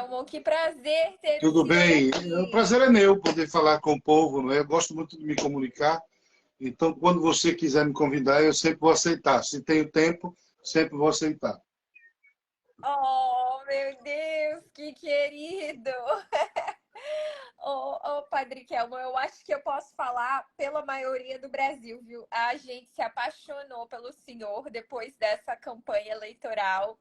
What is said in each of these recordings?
Kelmo, que prazer ter o Tudo senhor bem? O aqui. prazer é meu poder falar com o povo, não é? Eu gosto muito de me comunicar. Então, quando você quiser me convidar, eu sempre vou aceitar. Se tenho tempo, sempre vou aceitar. Oh, meu Deus, que querido! Padre Kelmo, eu acho que eu posso falar pela maioria do Brasil, viu? A gente se apaixonou pelo senhor depois dessa campanha eleitoral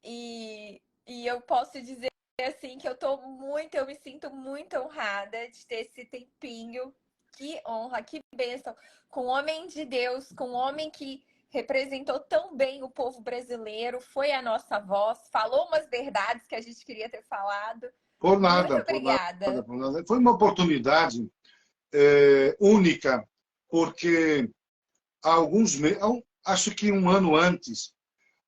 e eu posso dizer assim que eu me sinto muito honrada de ter esse tempinho. Que honra, que bênção, com um homem de Deus, com um homem que representou tão bem o povo brasileiro, foi a nossa voz, falou umas verdades que a gente queria ter falado. Por Muito nada, por nada, obrigada. por nada. Foi uma oportunidade única, porque há alguns meses, acho que um ano antes,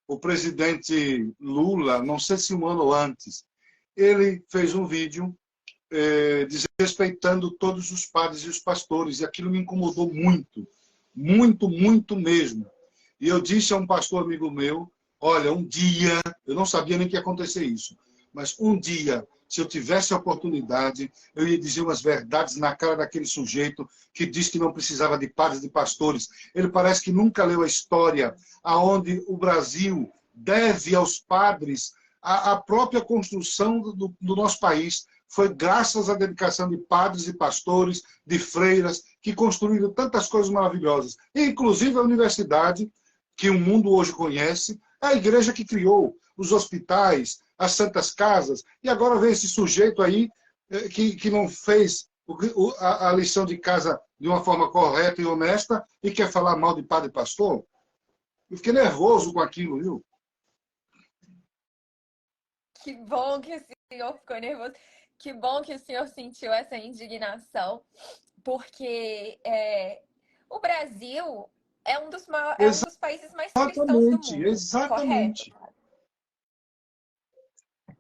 o presidente Lula, não sei se um ano antes, ele fez um vídeo desrespeitando todos os padres e os pastores, e aquilo me incomodou muito, muito, muito mesmo. E eu disse a um pastor amigo meu, olha, um dia, eu não sabia nem que ia acontecer isso, mas um dia, se eu tivesse a oportunidade, eu ia dizer umas verdades na cara daquele sujeito que disse que não precisava de padres e de pastores. Ele parece que nunca leu a história aonde o Brasil deve aos padres a própria construção do nosso país. Foi graças à dedicação de padres e pastores, de freiras, que construíram tantas coisas maravilhosas. Inclusive a universidade, que o mundo hoje conhece, é a igreja que criou os hospitais, as santas casas, e agora vem esse sujeito aí que não fez a lição de casa de uma forma correta e honesta e quer falar mal de padre e pastor. Eu fiquei nervoso com aquilo, viu? Que bom que o senhor ficou nervoso. Que bom que o senhor sentiu essa indignação, porque o Brasil é um dos países mais cristãos do Exatamente, mundo, correto? exatamente.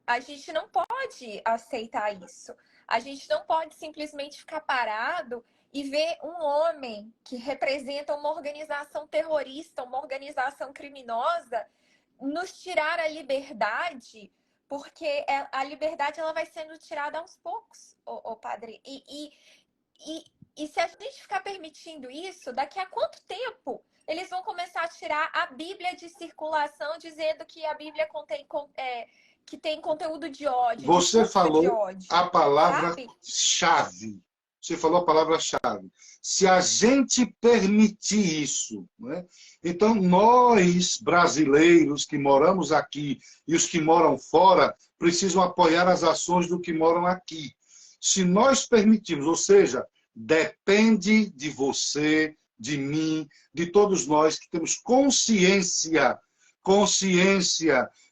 A gente não pode aceitar isso. A gente não pode simplesmente ficar parado e ver um homem que representa uma organização terrorista, uma organização criminosa, nos tirar a liberdade, porque a liberdade ela vai sendo tirada aos poucos, o padre. E se a gente ficar permitindo isso, daqui a quanto tempo eles vão começar a tirar a Bíblia de circulação, dizendo que a Bíblia que tem conteúdo de ódio, Você discurso de falou ódio, a sabe? palavra-chave. Você falou a palavra-chave. Se a gente permitir isso, né? Então nós, brasileiros que moramos aqui e os que moram fora, precisam apoiar as ações do que moram aqui. Se nós permitirmos, ou seja, depende de você, de mim, de todos nós que temos consciência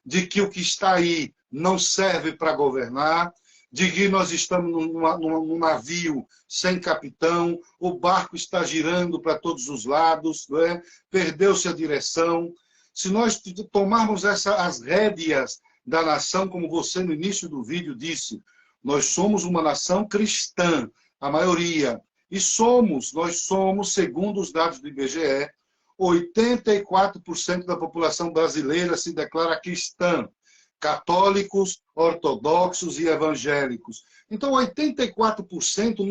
de que o que está aí não serve para governar, de que nós estamos num navio sem capitão, o barco está girando para todos os lados, não é? Perdeu-se a direção. Se nós tomarmos as rédeas da nação, como você no início do vídeo disse, nós somos uma nação cristã, a maioria, e nós somos, segundo os dados do IBGE, 84% da população brasileira se declara cristã, católicos, ortodoxos e evangélicos. Então, 84%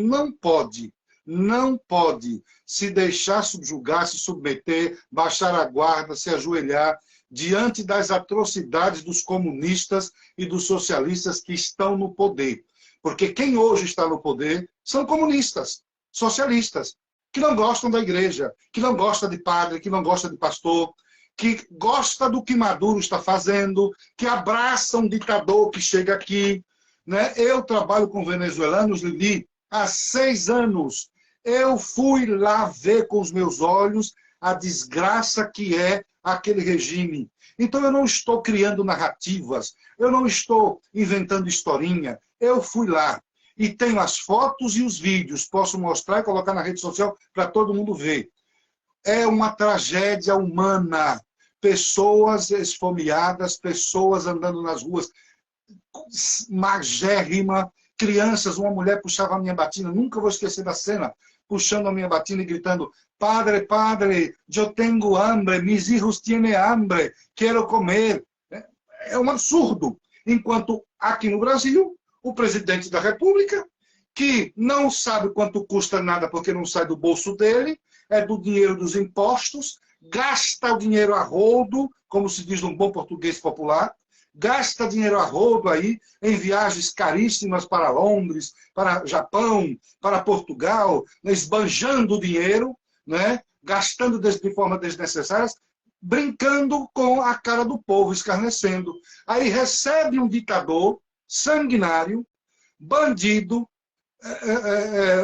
não pode se deixar subjugar, se submeter, baixar a guarda, se ajoelhar diante das atrocidades dos comunistas e dos socialistas que estão no poder. Porque quem hoje está no poder são comunistas, socialistas, que não gostam da igreja, que não gostam de padre, que não gostam de pastor, que gosta do que Maduro está fazendo, que abraça um ditador que chega aqui. Né? Eu trabalho com venezuelanos, Lili, há 6 anos. Eu fui lá ver com os meus olhos a desgraça que é aquele regime. Então eu não estou criando narrativas, eu não estou inventando historinha, eu fui lá. E tenho as fotos e os vídeos, posso mostrar e colocar na rede social para todo mundo ver. É uma tragédia humana. Pessoas esfomeadas, pessoas andando nas ruas, magérrima, crianças, uma mulher puxava a minha batina, nunca vou esquecer da cena, puxando a minha batina e gritando, padre, padre, eu tenho hambre, mis hijos tienen hambre, quero comer. É um absurdo. Enquanto aqui no Brasil, o presidente da República, que não sabe quanto custa nada porque não sai do bolso dele, é do dinheiro dos impostos, gasta o dinheiro a rodo, como se diz num bom português popular, gasta dinheiro a rodo aí em viagens caríssimas para Londres, para Japão, para Portugal, esbanjando o dinheiro, né? Gastando de forma desnecessária, brincando com a cara do povo, escarnecendo. Aí recebe um ditador sanguinário, bandido,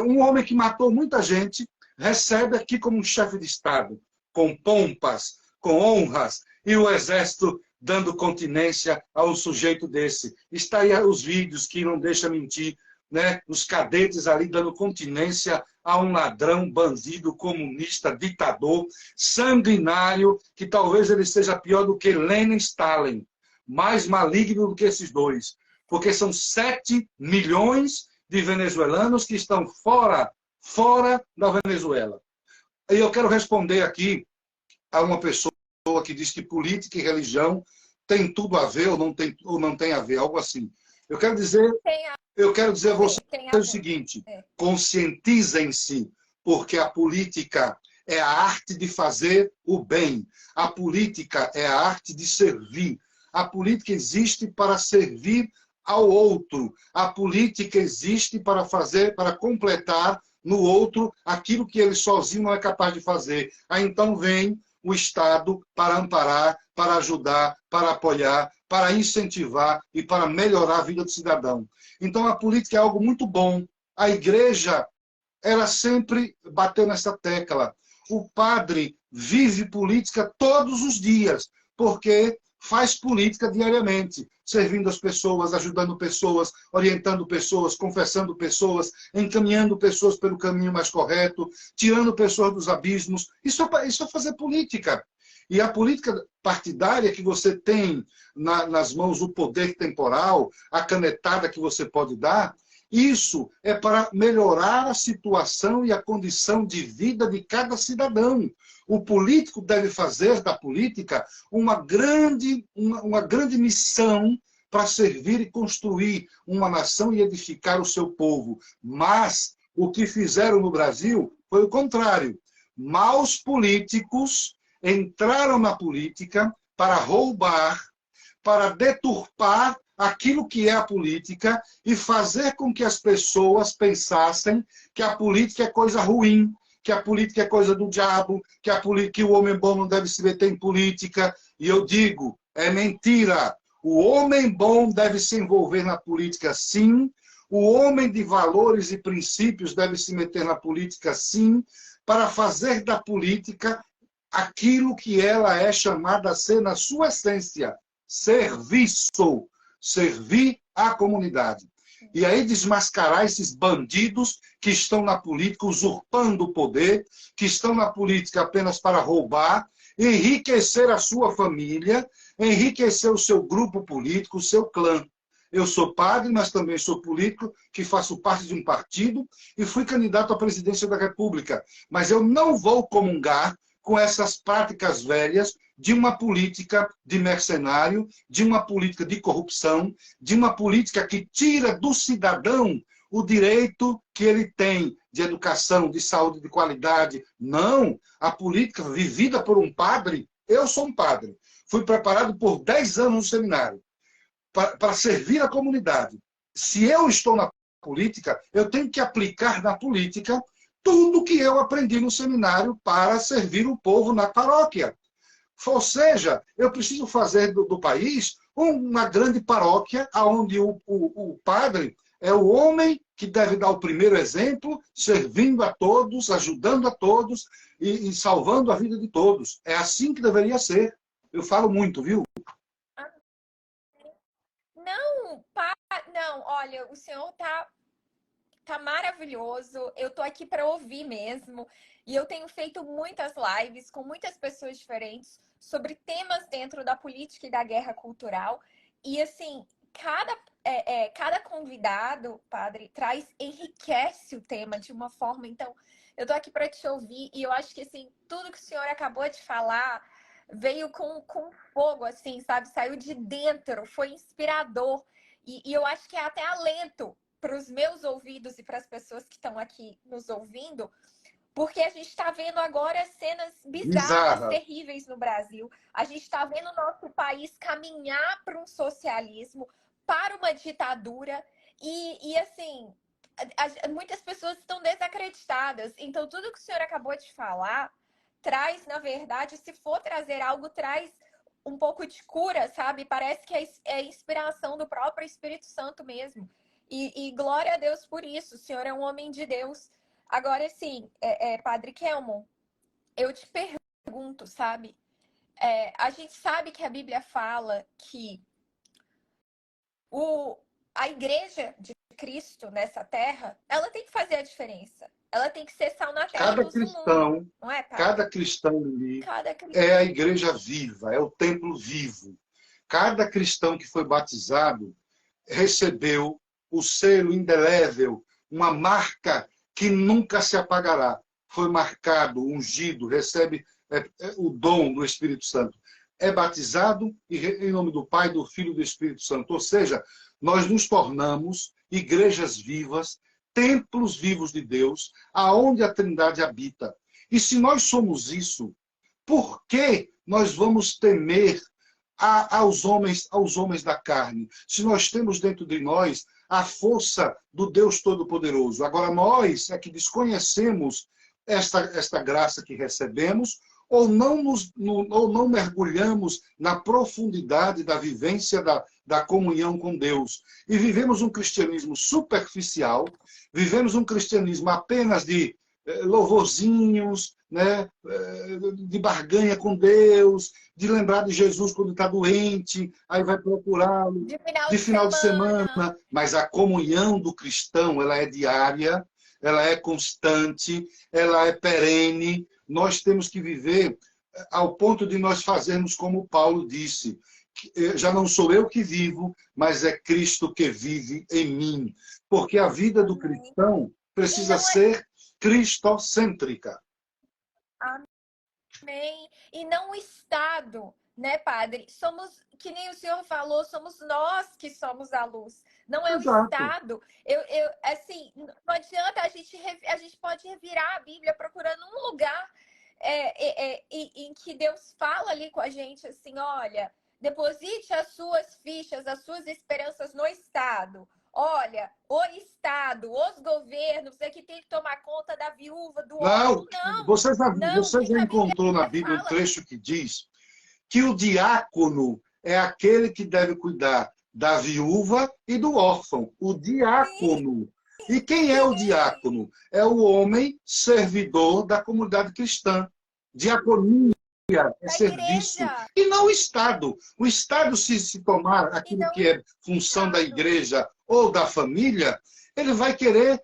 um homem que matou muita gente, recebe aqui como um chefe de Estado, com pompas, com honras, e o exército dando continência a um sujeito desse. Está aí os vídeos que não deixam mentir, né? Os cadetes ali dando continência a um ladrão, bandido, comunista, ditador, sanguinário, que talvez ele seja pior do que Lenin e Stalin, mais maligno do que esses dois, porque são 7 milhões de venezuelanos que estão fora da Venezuela. E eu quero responder aqui a uma pessoa que diz que política e religião tem tudo a ver ou não tem a ver, algo assim. Eu quero dizer a vocês o seguinte, conscientizem-se, porque a política é a arte de fazer o bem. A política é a arte de servir. A política existe para servir ao outro. A política existe para completar no outro aquilo que ele sozinho não é capaz de fazer. Aí então vem o Estado para amparar, para ajudar, para apoiar, para incentivar e para melhorar a vida do cidadão. Então a política é algo muito bom. A igreja, ela sempre bateu nessa tecla. O padre vive política todos os dias, porque faz política diariamente, servindo as pessoas, ajudando pessoas, orientando pessoas, confessando pessoas, encaminhando pessoas pelo caminho mais correto, tirando pessoas dos abismos. Isso é fazer política. E a política partidária que você tem nas mãos o poder temporal, a canetada que você pode dar, isso é para melhorar a situação e a condição de vida de cada cidadão. O político deve fazer da política uma grande missão para servir e construir uma nação e edificar o seu povo. Mas o que fizeram no Brasil foi o contrário. Maus políticos entraram na política para roubar, para deturpar aquilo que é a política e fazer com que as pessoas pensassem que a política é coisa ruim, que a política é coisa do diabo, que o homem bom não deve se meter em política. E eu digo, é mentira. O homem bom deve se envolver na política, sim. O homem de valores e princípios deve se meter na política, sim, para fazer da política aquilo que ela é chamada a ser na sua essência, serviço, servir à comunidade. E aí desmascarar esses bandidos que estão na política usurpando o poder, que estão na política apenas para roubar, enriquecer a sua família, enriquecer o seu grupo político, o seu clã. Eu sou padre, mas também sou político, que faço parte de um partido e fui candidato à presidência da República. Mas eu não vou comungar com essas práticas velhas de uma política de mercenário, de uma política de corrupção, de uma política que tira do cidadão o direito que ele tem de educação, de saúde, de qualidade. Não, a política vivida por um padre, eu sou um padre, fui preparado por 10 anos no seminário para servir a comunidade. Se eu estou na política, eu tenho que aplicar na política tudo que eu aprendi no seminário para servir o povo na paróquia. Ou seja, eu preciso fazer do país uma grande paróquia onde o padre é o homem que deve dar o primeiro exemplo, servindo a todos, ajudando a todos e salvando a vida de todos. É assim que deveria ser. Eu falo muito, viu? Não, olha, o senhor tá maravilhoso. Eu tô aqui para ouvir mesmo. E eu tenho feito muitas lives com muitas pessoas diferentes sobre temas dentro da política e da guerra cultural. E assim, cada convidado, padre, enriquece o tema de uma forma. Então, eu tô aqui para te ouvir e eu acho que assim, tudo que o senhor acabou de falar veio com fogo, assim, sabe? Saiu de dentro, foi inspirador. E eu acho que é até alento para os meus ouvidos e para as pessoas que estão aqui nos ouvindo, porque a gente está vendo agora cenas bizarras, Bizarra. terríveis no Brasil. A gente está vendo o nosso país caminhar para um socialismo, para uma ditadura. E assim, muitas pessoas estão desacreditadas. Então, tudo que o senhor acabou de falar traz, na verdade, se for trazer algo, traz um pouco de cura, sabe? Parece que é inspiração do próprio Espírito Santo mesmo. E glória a Deus por isso. O senhor é um homem de Deus. Agora, sim, Padre Kelmon, eu te pergunto, sabe? A gente sabe que a Bíblia fala que a igreja de Cristo nessa terra, ela tem que fazer a diferença. Ela tem que ser sal na terra e luz do mundo. Não é, Padre? Cada cristão ali Cada cristão. é a igreja viva, é o templo vivo. Cada cristão que foi batizado recebeu o selo indelével, uma marca que nunca se apagará. Foi marcado, ungido, recebe o dom do Espírito Santo. É batizado em nome do Pai, do Filho e do Espírito Santo. Ou seja, nós nos tornamos igrejas vivas, templos vivos de Deus, aonde a Trindade habita. E se nós somos isso, por que nós vamos temer aos homens da carne, se nós temos dentro de nós a força do Deus Todo-Poderoso? Agora, nós é que desconhecemos esta graça que recebemos, ou não mergulhamos na profundidade da vivência da comunhão com Deus. E vivemos um cristianismo superficial, vivemos um cristianismo apenas de louvorzinhos, né, de barganha com Deus, de lembrar de Jesus quando está doente, aí vai procurá-lo de final de semana. Mas a comunhão do cristão, ela é diária, ela é constante, ela é perene. Nós temos que viver ao ponto de nós fazermos como Paulo disse, já não sou eu que vivo, mas é Cristo que vive em mim. Porque a vida do cristão precisa ser cristocêntrica. Amém. E não o Estado, né, Padre? Somos, que nem o senhor falou, somos nós que somos a luz. Não é Exato. o Estado. Assim, não adianta, a gente pode revirar a Bíblia procurando um lugar em que Deus fala ali com a gente assim, olha, deposite as suas fichas, as suas esperanças no Estado. Olha, o Estado, os governos é que tem que tomar conta da viúva, do órfão. Não, você já encontrou na Bíblia um trecho que diz que o diácono é aquele que deve cuidar da viúva e do órfão. O diácono. Sim. E quem é o diácono? É o homem servidor da comunidade cristã. Diaconia é serviço. E não o Estado. O Estado, se tomar aquilo que é função da igreja ou da família, ele vai querer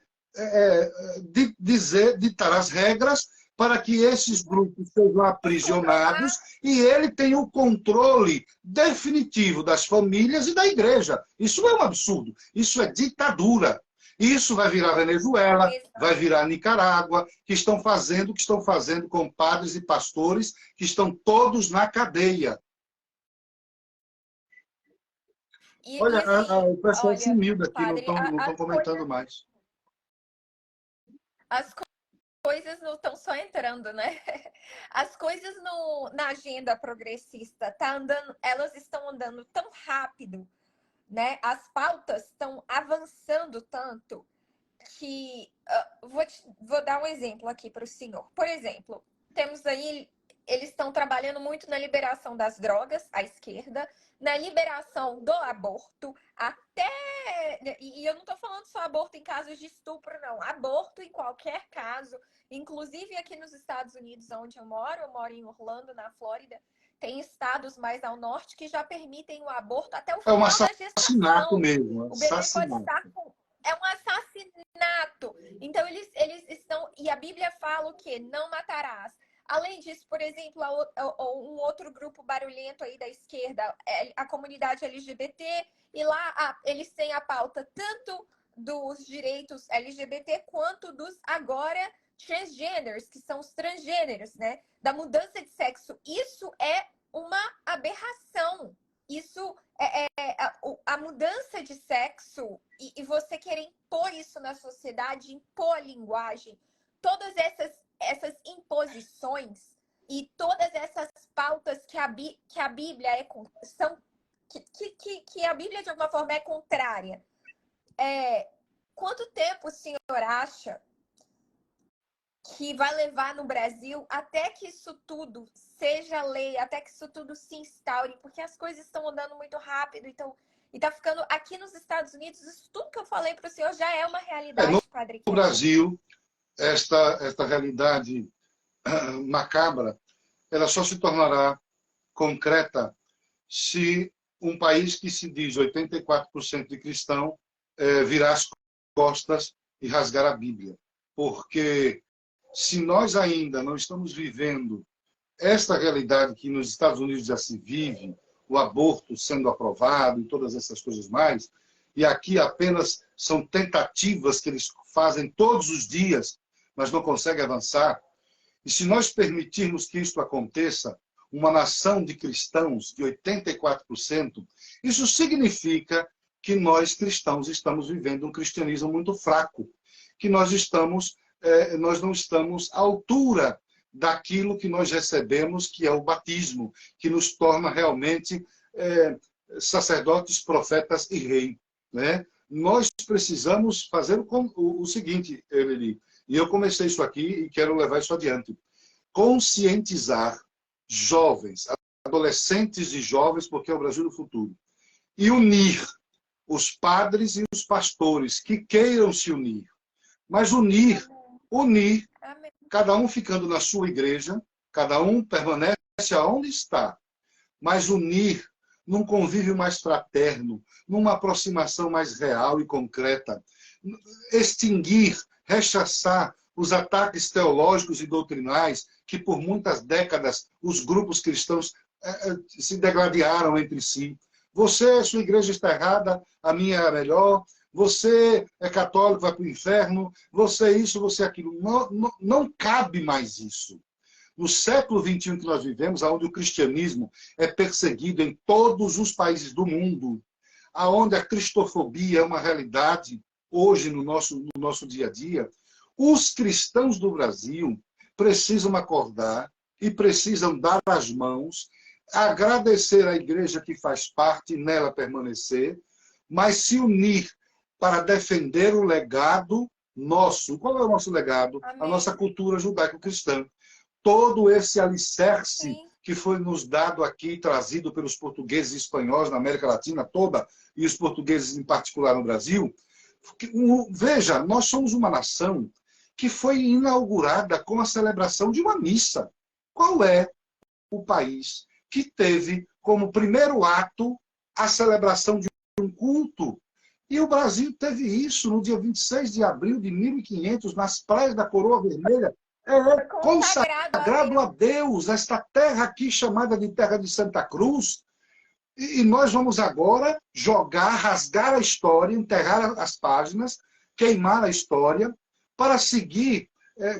ditar as regras para que esses grupos sejam aprisionados e ele tenha o controle definitivo das famílias e da igreja. Isso é um absurdo. Isso é ditadura. Isso vai virar Venezuela, vai virar Nicarágua, que estão fazendo com padres e pastores que estão todos na cadeia. Olha, o pessoal sumiu daqui, padre, não estão comentando mais. As coisas não estão só entrando, né? As coisas na agenda progressista elas estão andando tão rápido, né? As pautas estão avançando tanto que vou dar um exemplo aqui para o senhor. Por exemplo, temos aí, eles estão trabalhando muito na liberação das drogas, à esquerda, na liberação do aborto, e eu não estou falando só aborto em casos de estupro, não. Aborto em qualquer caso, inclusive aqui nos Estados Unidos, onde eu moro em Orlando, na Flórida, tem estados mais ao norte que já permitem o aborto até o final da gestação. É um assassinato mesmo. O bebê pode estar com... É um assassinato. Então, eles estão... E a Bíblia fala o quê? Não matarás. Além disso, por exemplo, um outro grupo barulhento aí da esquerda, a comunidade LGBT, e lá eles têm a pauta tanto dos direitos LGBT quanto dos agora transgêneros, que são os transgêneros, né? Da mudança de sexo. Isso é uma aberração. Isso a mudança de sexo e você querer impor isso na sociedade, impor a linguagem, todas essas imposições e todas essas pautas que a Bíblia são que a Bíblia de alguma forma é contrária. Quanto tempo o senhor acha que vai levar no Brasil até que isso tudo seja lei, até que isso tudo se instaure, porque as coisas estão andando muito rápido, então, e tá ficando aqui nos Estados Unidos, isso tudo que eu falei para o senhor já é uma realidade, Padre No Kelly. Brasil, esta realidade macabra, ela só se tornará concreta se um país que se diz 84% de cristão virar as costas e rasgar a Bíblia. Porque se nós ainda não estamos vivendo esta realidade que nos Estados Unidos já se vive, o aborto sendo aprovado e todas essas coisas mais, e aqui apenas são tentativas que eles fazem todos os dias, mas não conseguem avançar. E se nós permitirmos que isso aconteça, uma nação de cristãos de 84%, isso significa que nós cristãos estamos vivendo um cristianismo muito fraco, que nós não estamos à altura daquilo que nós recebemos, que é o batismo, que nos torna realmente sacerdotes, profetas e rei. Né? Nós precisamos fazer o seguinte, Eleni, e eu comecei isso aqui e quero levar isso adiante. Conscientizar jovens, adolescentes e jovens, porque é o Brasil do futuro. E unir os padres e os pastores que queiram se unir. Mas unir, cada um ficando na sua igreja, cada um permanece aonde está. Mas unir num convívio mais fraterno, numa aproximação mais real e concreta. Extinguir, rechaçar os ataques teológicos e doutrinais que por muitas décadas os grupos cristãos se degladiaram entre si. Sua igreja está errada, a minha é a melhor. Você é católico, vai para o inferno. Você é isso, você é aquilo. Não cabe mais isso. No século XXI que nós vivemos, onde o cristianismo é perseguido em todos os países do mundo, onde a cristofobia é uma realidade hoje no nosso dia a dia, os cristãos do Brasil precisam acordar e precisam dar as mãos, agradecer à igreja que faz parte, nela permanecer, mas se unir para defender o legado nosso. Qual é o nosso legado? Amém. A nossa cultura judaico-cristã. Todo esse alicerce Sim. que foi nos dado aqui, trazido pelos portugueses e espanhóis na América Latina toda, e os portugueses em particular no Brasil. Veja, nós somos uma nação que foi inaugurada com a celebração de uma missa. Qual é o país que teve como primeiro ato a celebração de um culto? E o Brasil teve isso no dia 26 de abril de 1500, nas praias da Coroa Vermelha. Consagrado a Deus, esta terra aqui chamada de terra de Santa Cruz. E nós vamos agora rasgar a história, enterrar as páginas, queimar a história, para seguir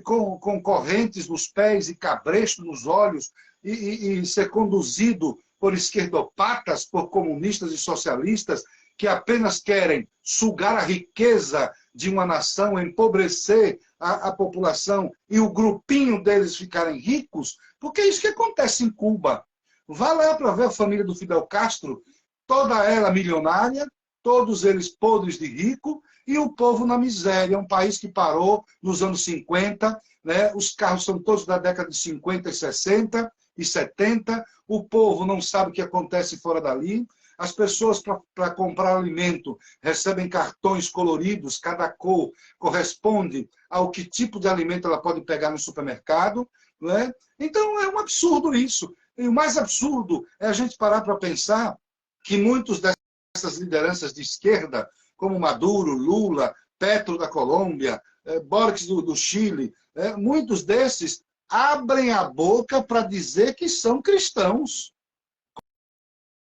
com correntes nos pés e cabresto nos olhos e ser conduzido por esquerdopatas, por comunistas e socialistas que apenas querem sugar a riqueza de uma nação, empobrecer a população e o grupinho deles ficarem ricos, porque é isso que acontece em Cuba. Vá lá para ver a família do Fidel Castro, toda ela milionária, todos eles podres de rico, e o povo na miséria. É um país que parou nos anos 50, né? Os carros são todos da década de 50 e 60 e 70, o povo não sabe o que acontece fora dali. As pessoas, para comprar alimento, recebem cartões coloridos, cada cor corresponde ao que tipo de alimento ela pode pegar no supermercado. Né? Então, é um absurdo isso. E o mais absurdo é a gente parar para pensar que muitos dessas lideranças de esquerda, como Maduro, Lula, Petro da Colômbia, Boric do Chile, muitos desses abrem a boca para dizer que são cristãos,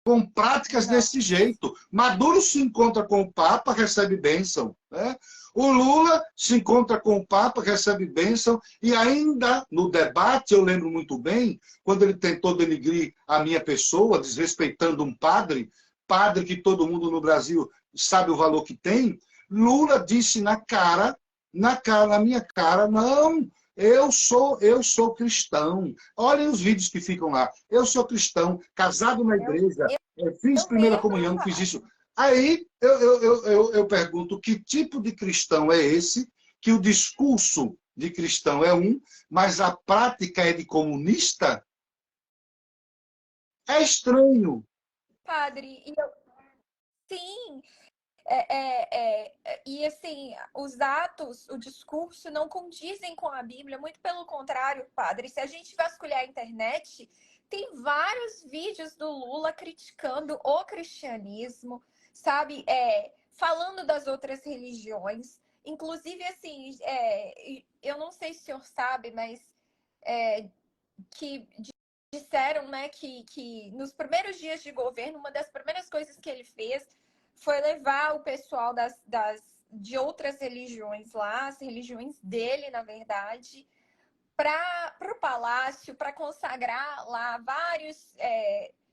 com práticas desse jeito. Maduro se encontra com o Papa, recebe bênção. Né? O Lula se encontra com o Papa, recebe bênção, e ainda no debate, eu lembro muito bem, quando ele tentou denigrir a minha pessoa, desrespeitando um padre que todo mundo no Brasil sabe o valor que tem, Lula disse na minha cara, não, eu sou cristão. Olhem os vídeos que ficam lá. Eu sou cristão, casado na igreja, fiz Eu primeira mesma, comunhão, fiz padre. isso. Aí eu pergunto que tipo de cristão é esse, que o discurso de cristão é um, mas a prática é de comunista? É estranho. Padre, sim, e assim, os atos, o discurso não condizem com a Bíblia, muito pelo contrário, padre. Se a gente vasculhar a internet, tem vários vídeos do Lula criticando o cristianismo, sabe? Falando das outras religiões. Inclusive, assim, eu não sei se o senhor sabe, mas é, que disseram, né, que nos primeiros dias de governo, uma das primeiras coisas que ele fez foi levar o pessoal de outras religiões lá, as religiões dele, na verdade, para o palácio, para consagrar lá vários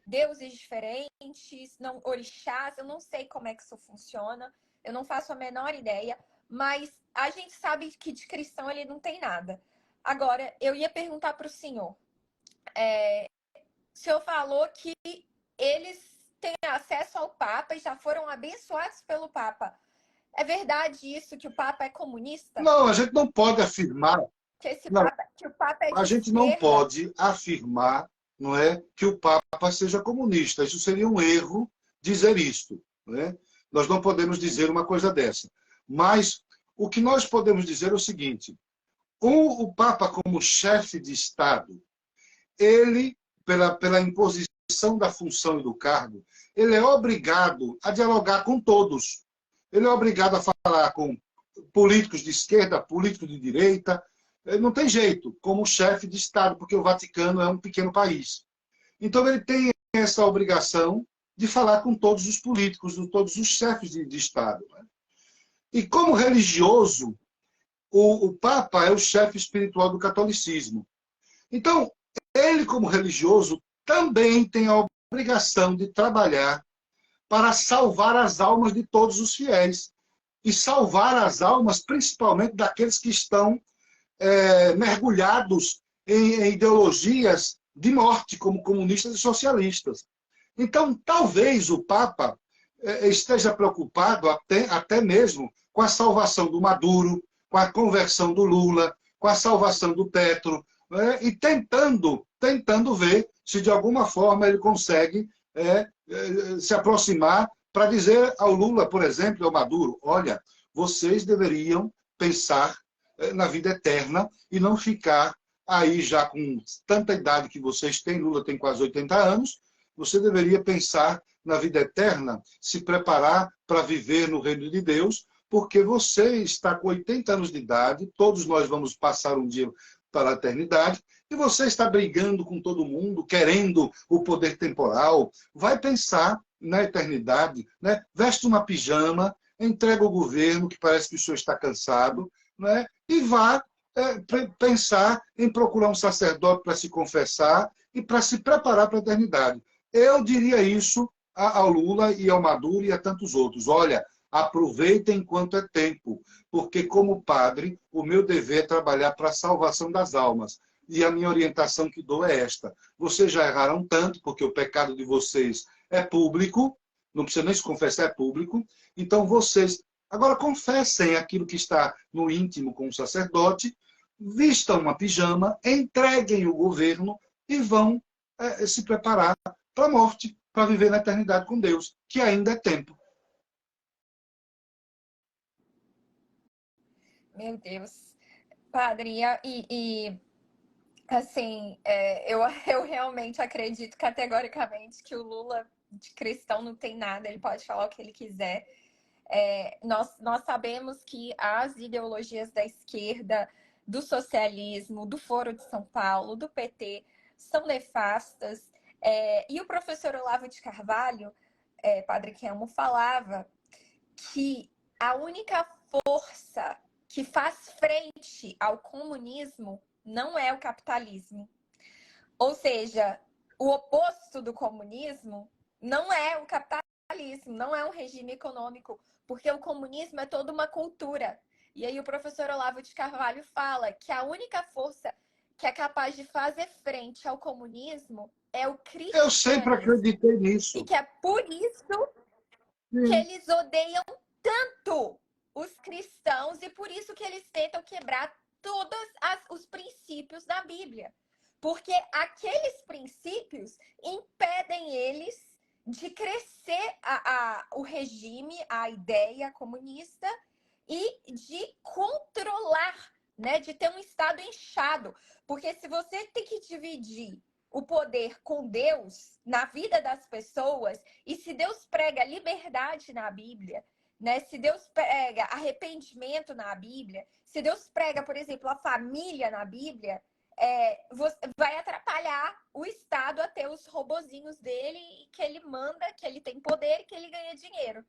deuses diferentes, não, orixás, eu não sei como é que isso funciona, eu não faço a menor ideia, mas a gente sabe que de cristão ele não tem nada. Agora, eu ia perguntar para o senhor, o senhor falou que eles têm acesso ao Papa e já foram abençoados pelo Papa. É verdade isso, que o Papa é comunista? Não, a gente não pode afirmar, não, Que o Papa é a de gente não esquerda? pode afirmar, não é, que o Papa seja comunista. Isso seria um erro dizer isto, não é? Nós não podemos dizer uma coisa dessa. Mas o que nós podemos dizer é o seguinte: o Papa, como chefe de Estado, ele, pela imposição da função e do cargo, ele é obrigado a dialogar com todos. Ele é obrigado a falar com políticos de esquerda, políticos de direita. Não tem jeito, como chefe de Estado, porque o Vaticano é um pequeno país. Então, ele tem essa obrigação de falar com todos os políticos, com todos os chefes de Estado. E como religioso, o Papa é o chefe espiritual do catolicismo. Então, ele, como religioso, também tem a obrigação de trabalhar para salvar as almas de todos os fiéis. E salvar as almas, principalmente daqueles que estão mergulhados em ideologias de morte, como comunistas e socialistas. Então, talvez o Papa esteja preocupado até mesmo com a salvação do Maduro, com a conversão do Lula, com a salvação do Petro, né? E tentando ver se de alguma forma ele consegue se aproximar para dizer ao Lula, por exemplo, ao Maduro: olha, vocês deveriam pensar na vida eterna e não ficar aí já com tanta idade que vocês têm, Lula tem quase 80 anos, você deveria pensar na vida eterna, se preparar para viver no reino de Deus, porque você está com 80 anos de idade, todos nós vamos passar um dia para a eternidade, e você está brigando com todo mundo, querendo o poder temporal. Vai pensar na eternidade, né? Veste uma pijama, entrega o governo, que parece que o senhor está cansado, né? E vá pensar em procurar um sacerdote para se confessar e para se preparar para a eternidade. Eu diria isso ao Lula e ao Maduro e a tantos outros. Olha, aproveitem enquanto é tempo, porque como padre, o meu dever é trabalhar para a salvação das almas. E a minha orientação que dou é esta: vocês já erraram tanto, porque o pecado de vocês é público, não precisa nem se confessar, é público, então vocês agora confessem aquilo que está no íntimo com o sacerdote, vistam uma pijama, entreguem o governo e vão se preparar para a morte, para viver na eternidade com Deus, que ainda é tempo. Meu Deus. Padre, assim, eu realmente acredito categoricamente que o Lula de cristão não tem nada, ele pode falar o que ele quiser. Nós sabemos que as ideologias da esquerda, do socialismo, do Foro de São Paulo, do PT, são nefastas. E o professor Olavo de Carvalho, Padre Kelmo, falava que a única força que faz frente ao comunismo não é o capitalismo. Ou seja, o oposto do comunismo não é o capitalismo, não é um regime econômico, porque o comunismo é toda uma cultura. E aí o professor Olavo de Carvalho fala que a única força que é capaz de fazer frente ao comunismo é o Eu sempre cristianismo. acreditei E nisso. que é por isso que Sim. eles odeiam tanto os cristãos e por isso que eles tentam quebrar todos os princípios da Bíblia. Porque aqueles princípios impedem eles de crescer o regime, a ideia comunista e de controlar, né, de ter um Estado inchado. Porque se você tem que dividir o poder com Deus na vida das pessoas, e se Deus prega liberdade na Bíblia, né? Se Deus prega arrependimento na Bíblia, se Deus prega, por exemplo, a família na Bíblia, vai atrapalhar o Estado a ter os robozinhos dele, que ele manda, que ele tem poder e que ele ganha dinheiro.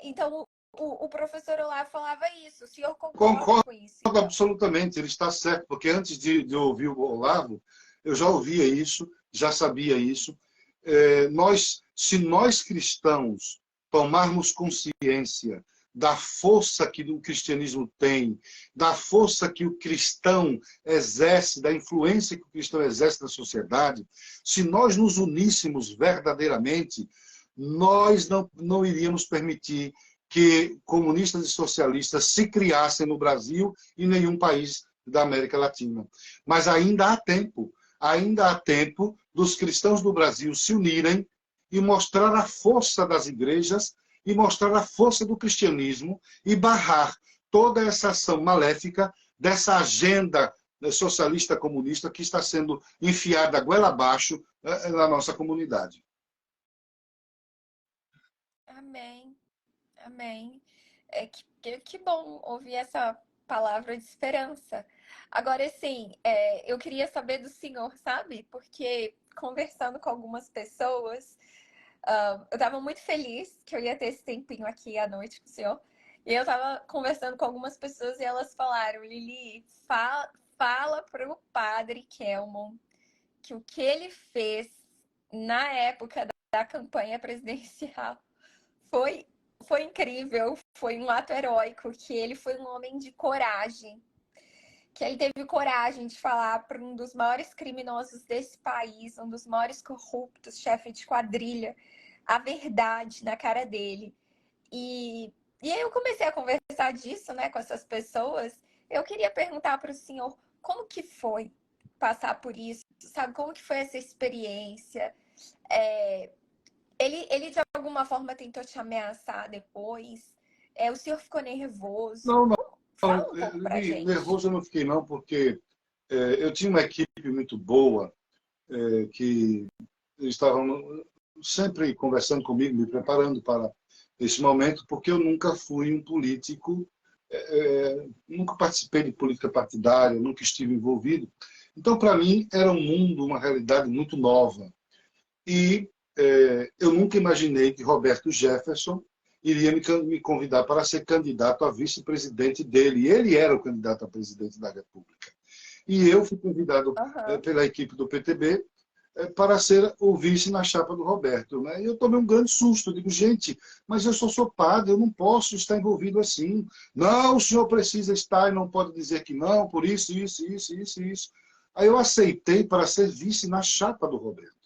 Então, o professor Olavo falava isso. O senhor concorda Concordo com isso, então? absolutamente, ele está certo, porque antes de ouvir o Olavo, eu já ouvia isso, já sabia isso. Se nós cristãos tomarmos consciência da força que o cristianismo tem, da força que o cristão exerce, da influência que o cristão exerce na sociedade, se nós nos uníssemos verdadeiramente, nós não iríamos permitir que comunistas e socialistas se criassem no Brasil e nenhum país da América Latina. Mas ainda há tempo dos cristãos do Brasil se unirem e mostrar a força das igrejas e mostrar a força do cristianismo e barrar toda essa ação maléfica dessa agenda socialista comunista que está sendo enfiada goela abaixo na nossa comunidade. Amém. Amém. Que bom ouvir essa palavra de esperança. Agora, assim, eu queria saber do senhor, sabe? Porque conversando com algumas pessoas, eu estava muito feliz que eu ia ter esse tempinho aqui à noite com o senhor. E eu estava conversando com algumas pessoas e elas falaram, Lili, fala para o padre Kelmon que o que ele fez na época da campanha presidencial foi incrível, foi um ato heróico, que ele foi um homem de coragem, que ele teve coragem de falar para um dos maiores criminosos desse país, um dos maiores corruptos, chefe de quadrilha, a verdade na cara dele. E aí eu comecei a conversar disso, né, com essas pessoas. Eu queria perguntar para o senhor como que foi passar por isso, sabe? Como que foi essa experiência? Ele de alguma forma tentou te ameaçar depois? O senhor ficou nervoso? Não, não, Fala um pouco pra gente. nervoso eu não fiquei não, porque eu tinha uma equipe muito boa, que eles estavam sempre conversando comigo, me preparando para esse momento, porque eu nunca fui um político, nunca participei de política partidária, nunca estive envolvido. Então, para mim, era um mundo, uma realidade muito nova. E eu nunca imaginei que Roberto Jefferson iria me convidar para ser candidato a vice-presidente dele. Ele era o candidato a presidente da República. E eu fui convidado pela equipe do PTB para ser o vice na chapa do Roberto. Né? E eu tomei um grande susto. Eu digo, gente, mas eu sou padre, eu não posso estar envolvido assim. Não, o senhor precisa estar e não pode dizer que não, por isso, isso, isso, isso, isso. Aí eu aceitei para ser vice na chapa do Roberto.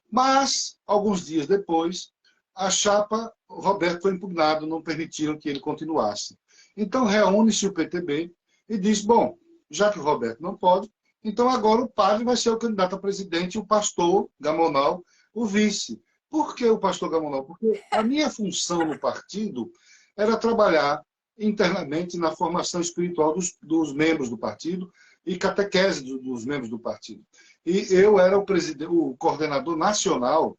Mas, alguns dias depois, a chapa, o Roberto foi impugnado, não permitiram que ele continuasse. Então, reúne-se o PTB e diz, bom, já que o Roberto não pode, então agora o padre vai ser o candidato a presidente e o pastor Gamonal, o vice. Por que o pastor Gamonal? Porque a minha função no partido era trabalhar internamente na formação espiritual dos membros do partido e catequese dos membros do partido. E eu era o coordenador nacional,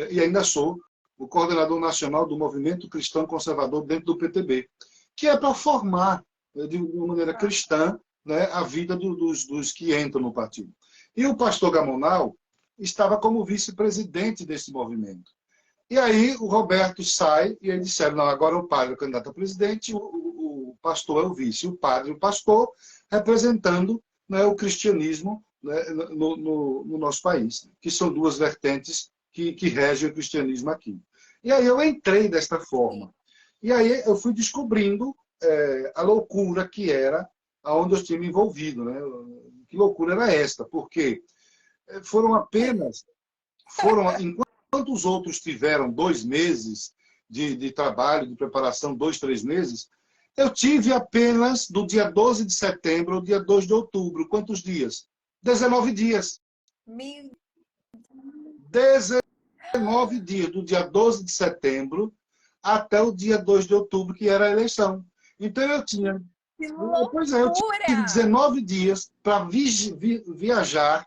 e ainda sou, o coordenador nacional do Movimento Cristão Conservador dentro do PTB, que é para formar, de uma maneira cristã, né, a vida dos que entram no partido. E o pastor Gamonal estava como vice-presidente desse movimento. E aí o Roberto sai e eles disseram, não, agora o padre é o candidato a presidente, pastor é o vice, o padre e o pastor, representando, né, o cristianismo, né, no nosso país, que são duas vertentes que regem o cristianismo aqui. E aí eu entrei desta Sim. forma. E aí eu fui descobrindo a loucura que era aonde eu tinha me envolvido. Né? Que loucura era esta? Porque foram apenas... enquanto os outros tiveram 2 meses de trabalho, de preparação, 2, 3 meses, eu tive apenas do dia 12 de setembro ao dia 2 de outubro. Quantos dias? 19 dias. Me... 19 dias, do dia 12 de setembro até o dia 2 de outubro, que era a eleição. Então eu tinha... Que Pois é, eu tive loucura! 19 dias para viajar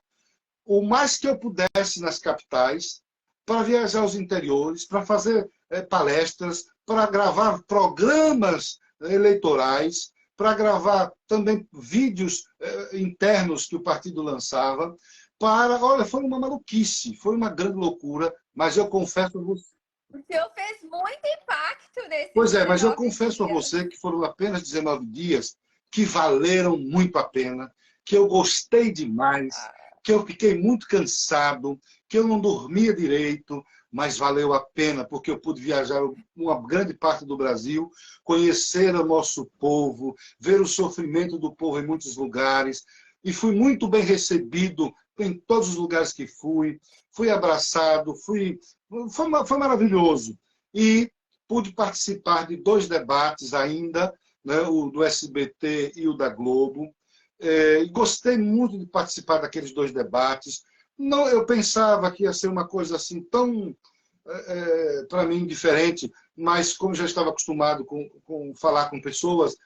o mais que eu pudesse nas capitais, para viajar aos interiores, para fazer palestras, para gravar programas eleitorais, para gravar também vídeos internos que o partido lançava. Olha, foi uma maluquice, foi uma grande loucura, mas eu confesso a você... O senhor fez muito impacto nesses Pois é, mas eu 19 confesso a dias. você que foram apenas 19 dias que valeram muito a pena, que eu gostei demais, que eu fiquei muito cansado, que eu não dormia direito, mas valeu a pena, porque eu pude viajar uma grande parte do Brasil, conhecer o nosso povo, ver o sofrimento do povo em muitos lugares, e fui muito bem recebido em todos os lugares que fui abraçado, foi maravilhoso. E pude participar de 2 debates ainda, né, o do SBT e o da Globo. Gostei muito de participar daqueles 2 debates. Não, eu pensava que ia ser uma coisa assim tão, para mim, diferente, mas como já estava acostumado com falar com pessoas,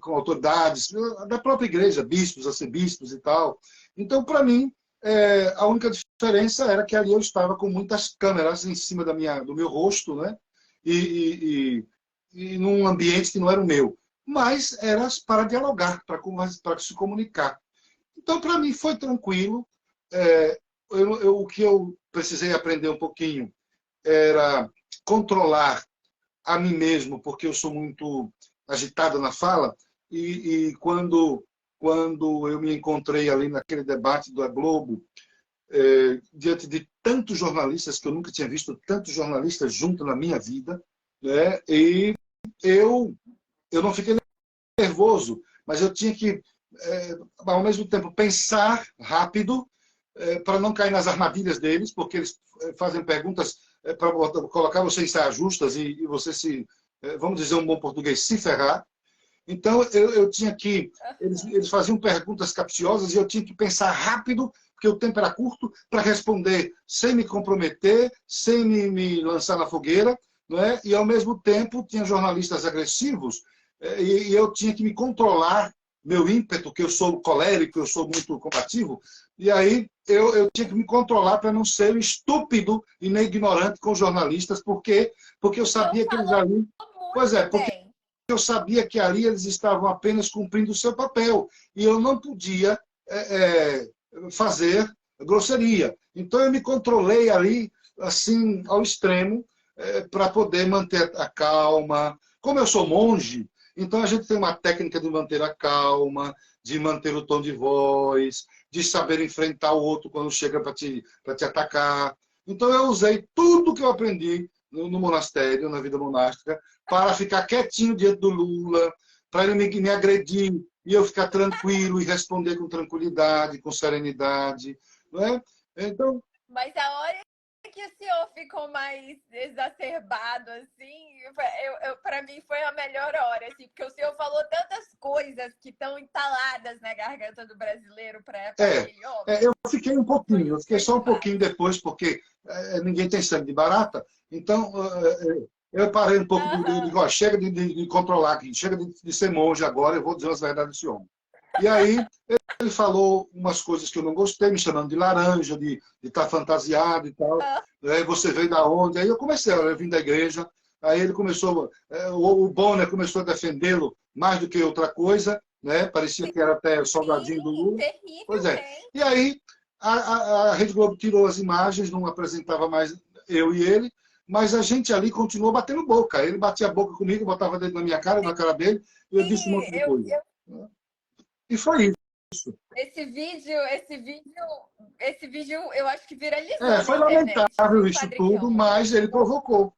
com autoridades, da própria igreja, bispos, arcebispos e tal. Então, para mim, a única diferença era que ali eu estava com muitas câmeras em cima do meu rosto, né? E num ambiente que não era o meu. Mas era para dialogar, para se comunicar. Então, para mim, foi tranquilo. O que eu precisei aprender um pouquinho era controlar a mim mesmo, porque eu sou muito agitado na fala, e quando eu me encontrei ali naquele debate da Globo, diante de tantos jornalistas, que eu nunca tinha visto tantos jornalistas juntos na minha vida, né? E eu não fiquei nervoso, mas eu tinha que, ao mesmo tempo, pensar rápido para não cair nas armadilhas deles, porque eles fazem perguntas para colocar você em saias justas e você se, vamos dizer um bom português, se ferrar. Então, eu tinha que... Eles faziam perguntas capciosas e eu tinha que pensar rápido, porque o tempo era curto, para responder sem me comprometer, sem me lançar na fogueira, não é? E, ao mesmo tempo, tinha jornalistas agressivos e eu tinha que me controlar, meu ímpeto, que eu sou colérico, eu sou muito combativo, e aí eu tinha que me controlar para não ser estúpido e nem ignorante com os jornalistas, porque eu sabia que eles ali... Pois é, porque eu sabia que ali eles estavam apenas cumprindo o seu papel e eu não podia fazer grosseria. Então eu me controlei ali, assim, ao extremo, para poder manter a calma. Como eu sou monge, então a gente tem uma técnica de manter a calma, de manter o tom de voz, de saber enfrentar o outro quando chega para te atacar. Então eu usei tudo que eu aprendi no monastério, na vida monástica, para ficar quietinho diante do Lula, para ele me agredir e eu ficar tranquilo e responder com tranquilidade, com serenidade. Não é? Então... Mas a hora que o senhor ficou mais exacerbado, assim, para mim foi a melhor hora, assim, porque o senhor falou tantas coisas que estão entaladas na garganta do brasileiro para aquele homem. Eu fiquei um pouquinho, eu fiquei só um pouquinho depois, porque ninguém tem sangue de barata, então eu parei um pouco, digo, chega de controlar aqui, chega de ser monge agora, eu vou dizer as verdades desse homem. E aí ele falou umas coisas que eu não gostei, me chamando de laranja, de estar fantasiado e tal. Aí você veio da onde? Aí eu comecei, eu vim da igreja. Aí ele começou, o Bonner começou a defendê-lo mais do que outra coisa, né? Parecia que era até soldadinho do Lula. Pois é. E aí a Rede Globo tirou as imagens, não apresentava mais eu e ele, Mas a gente ali continuou batendo boca. Ele batia a boca comigo, botava dedo na minha cara, na cara dele, e eu disse um Sim, monte de coisa. E foi isso. esse vídeo eu acho que viralizou na Foi internet, lamentável viu, isso Padre tudo, Kelmo? mas ele provocou.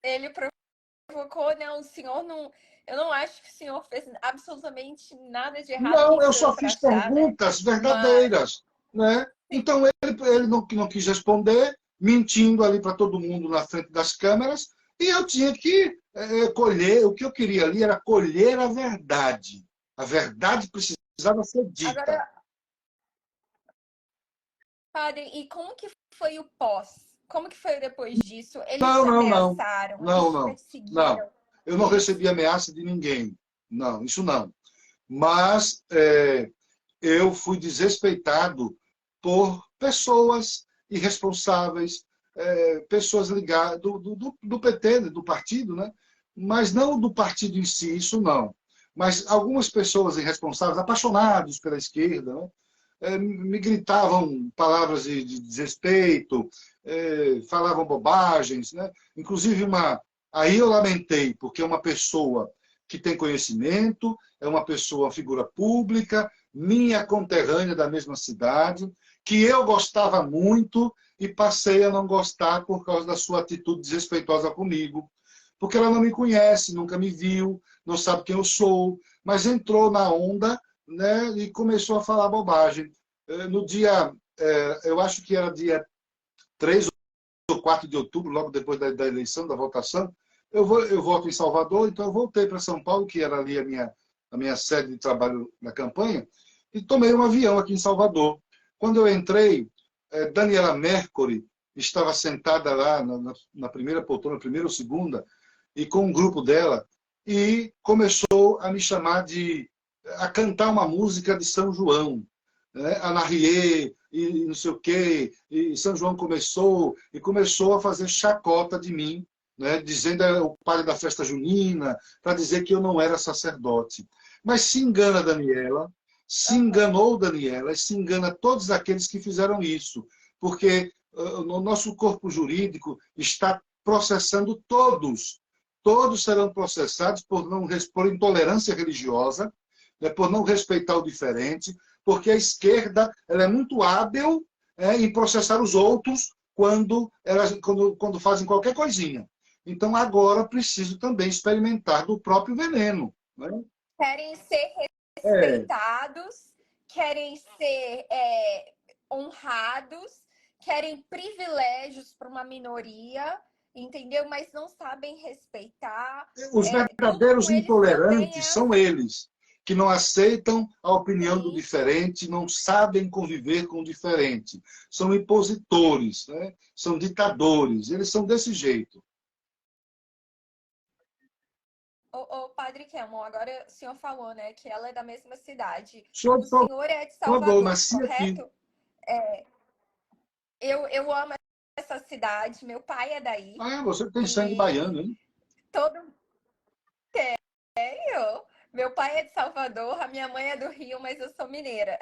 Ele provocou, né? O senhor não. Eu não acho que o senhor fez absolutamente nada de errado, Não, quem eu sou eu só para fiz achar, né? perguntas Mas verdadeiras, né? Então ele não quis responder, mentindo ali para todo mundo na frente das câmeras, e eu tinha que colher, o que eu queria ali era colher a verdade. A verdade precisava ser dita. agora, padre, e como que foi o pós? Como que foi depois disso? Eles Não, te não, não. ameaçaram, eles Não, te não. Não. perseguiram, Eu não eles. recebi ameaça de ninguém. Não, isso não. Mas eu fui desrespeitado por pessoas irresponsáveis, pessoas ligadas do PT, do partido, né? Mas não do partido em si, isso não. Mas algumas pessoas irresponsáveis, apaixonados pela esquerda, né? Me gritavam palavras de desrespeito, falavam bobagens, né? Inclusive aí eu lamentei, porque é uma pessoa que tem conhecimento, é uma pessoa, uma figura pública, minha conterrânea da mesma cidade, que eu gostava muito e passei a não gostar por causa da sua atitude desrespeitosa comigo. Porque ela não me conhece, nunca me viu, não sabe quem eu sou, mas entrou na onda, né, e começou a falar bobagem. No dia, eu acho que era dia 3 ou 4 de outubro, logo depois da eleição, da votação, eu voto em Salvador, então eu voltei para São Paulo, que era ali a minha sede de trabalho na campanha, e tomei um avião aqui em Salvador. Quando eu entrei, Daniela Mercury estava sentada lá na primeira poltrona, primeira ou segunda, e com um grupo dela, e começou a me chamar a cantar uma música de São João, né? Anarriê, e não sei o quê, e São João começou a fazer chacota de mim, né? Dizendo o padre da festa junina, para dizer que eu não era sacerdote. Mas se engana Daniela, se Aham. enganou Daniela, e se engana todos aqueles que fizeram isso, porque o nosso corpo jurídico está processando todos. Todos serão processados por intolerância religiosa, né, por não respeitar o diferente, porque a esquerda ela é muito hábil em processar os outros quando fazem qualquer coisinha. Então, agora preciso também experimentar do próprio veneno. Né? Querem ser É, respeitados, querem ser honrados, querem privilégios para uma minoria, entendeu? Mas não sabem respeitar. os Tudo verdadeiros com eles também intolerantes é são assim. eles, que não aceitam a opinião do Sim. diferente, não sabem conviver com o diferente. São impositores, né? São ditadores, eles são desse jeito. O Padre Kelmon, agora o senhor falou, né, que ela é da mesma cidade. Sou O de senhor é de Salvador, Salvador, nasci aqui. correto? Eu amo essa cidade, meu pai é daí. Ah, você tem sangue E baiano, hein? todo eu. Meu pai é de Salvador, a minha mãe é do Rio, mas eu sou mineira.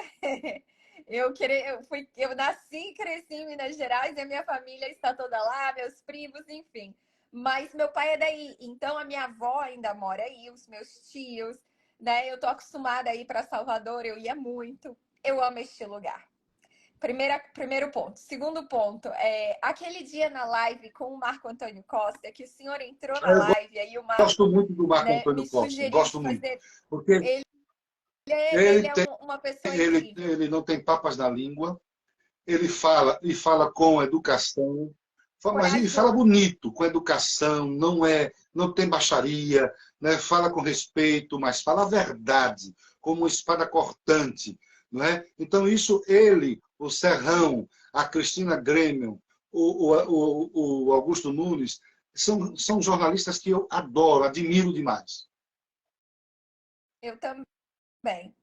Eu nasci e cresci em Minas Gerais e a minha família está toda lá, meus primos, enfim. Mas meu pai é daí, então a minha avó ainda mora aí, os meus tios, né? Eu tô acostumada a ir para Salvador, eu ia muito. Eu amo este lugar. Primeiro ponto. Segundo ponto, aquele dia na live com o Marco Antônio Costa, que o senhor entrou na Eu live, aí o gosto Marco, muito do Marco né, Antônio me Costa, sugeriu de gosto muito. fazer. Porque Ele ele ele, é tem, uma pessoa ele, incrível. ele não tem papas na língua, ele fala e fala com educação, mas ele fala Corajoso. bonito, com educação, não tem baixaria, né? Fala com respeito, mas fala a verdade, como uma espada cortante. Não é? Então, isso ele, o Serrão, a Cristina Grêmio, o Augusto Nunes, são jornalistas que eu adoro, admiro demais. Eu também.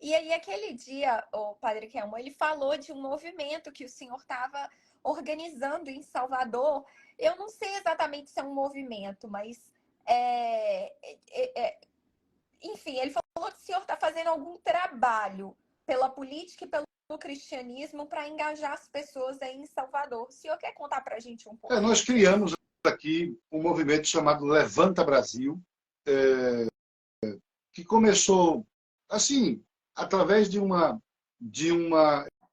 E aí, aquele dia, o Padre Kelmo, ele falou de um movimento que o senhor estava organizando em Salvador. Eu não sei exatamente se é um movimento, mas enfim, ele falou que o senhor está fazendo algum trabalho pela política e pelo do cristianismo para engajar as pessoas aí em Salvador. O senhor quer contar para a gente um pouco? Nós criamos aqui um movimento chamado Levanta Brasil, que começou, assim, através de uma...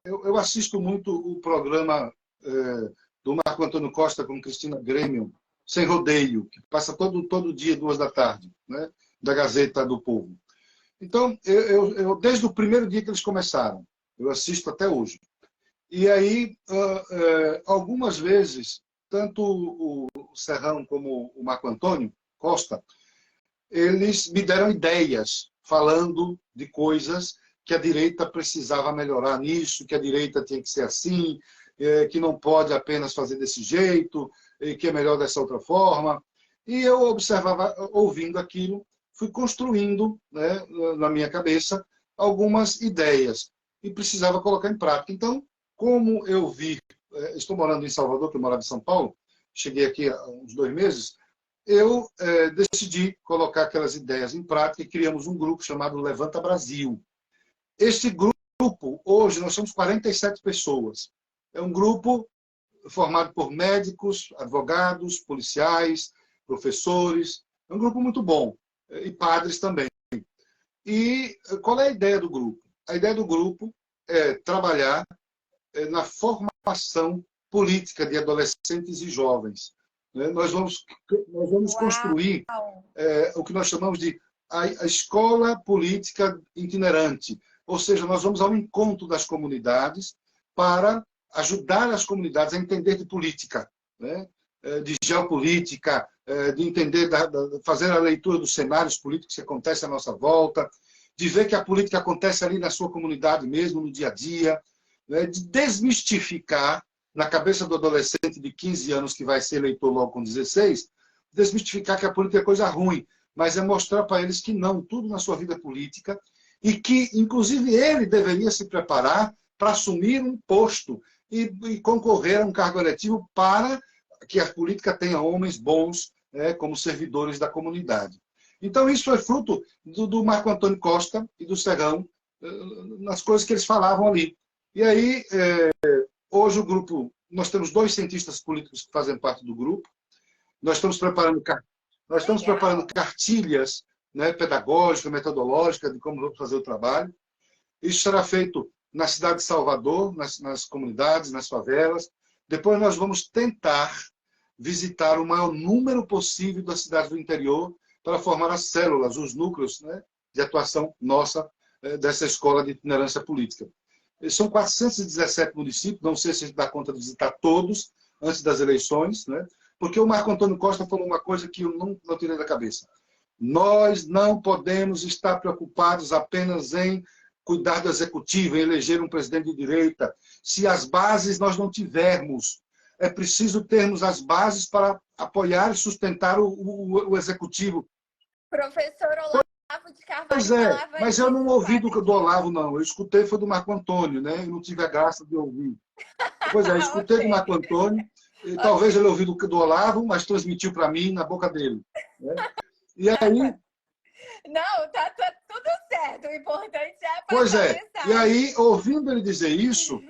Eu assisto muito o programa do Marco Antônio Costa com Cristina Grêmio, Sem Rodeio, que passa todo dia, 14h, né, da Gazeta do Povo. Então, desde o primeiro dia que eles começaram, eu assisto até hoje. E aí, algumas vezes, tanto o Serrão como o Marco Antônio Costa, eles me deram ideias, falando de coisas que a direita precisava melhorar nisso, que a direita tinha que ser assim, que não pode apenas fazer desse jeito, que é melhor dessa outra forma. E eu observava, ouvindo aquilo, fui construindo, né, na minha cabeça algumas ideias e precisava colocar em prática. Então, como eu vi, estou morando em Salvador, que eu morava em São Paulo, cheguei aqui há uns 2 meses, eu decidi colocar aquelas ideias em prática e criamos um grupo chamado Levanta Brasil. Este grupo, hoje, nós somos 47 pessoas. É um grupo formado por médicos, advogados, policiais, professores. É um grupo muito bom. E padres também. E qual é a ideia do grupo? A ideia do grupo é trabalhar na formação política de adolescentes e jovens. Nós vamos construir o que nós chamamos de a escola política itinerante. Ou seja, nós vamos ao encontro das comunidades para ajudar as comunidades a entender de política, né? De geopolítica, de entender, fazer a leitura dos cenários políticos que acontecem à nossa volta, de ver que a política acontece ali na sua comunidade mesmo, no dia a dia, né? De desmistificar na cabeça do adolescente de 15 anos que vai ser eleitor logo com 16, desmistificar que a política é coisa ruim, mas é mostrar para eles que não, tudo na sua vida é política, e que, inclusive, ele deveria se preparar para assumir um posto e concorrer a um cargo eletivo para que a política tenha homens bons, né, como servidores da comunidade. Então, isso é fruto do Marco Antônio Costa e do Serrão, nas coisas que eles falavam ali. E aí, hoje o grupo, nós temos 2 cientistas políticos que fazem parte do grupo, nós estamos preparando cartilhas, né, pedagógicas, metodológicas, de como vamos fazer o trabalho. Isso será feito na cidade de Salvador, nas comunidades, nas favelas. Depois nós vamos tentar visitar o maior número possível das cidades do interior para formar as células, os núcleos, né, de atuação nossa, dessa escola de itinerância política. São 417 municípios, não sei se a gente dá conta de visitar todos antes das eleições, né? Porque o Marco Antônio Costa falou uma coisa que eu não tirei da cabeça. Nós não podemos estar preocupados apenas em cuidar do executivo, em eleger um presidente de direita. Se as bases nós não tivermos, é preciso termos as bases para apoiar e sustentar o executivo. Professor Olavo de Carvalho Pois é, falava mas isso, eu não ouvi do padre. Olavo, não. Eu escutei foi do Marco Antônio, né? Eu não tive a graça de ouvir. Pois é, eu escutei do Marco Antônio, e talvez ele ouviu do Olavo, mas transmitiu para mim na boca dele, né? E aí... Não, tá tudo certo. O importante é Pois passar a é, e mensagem. aí, ouvindo ele dizer isso,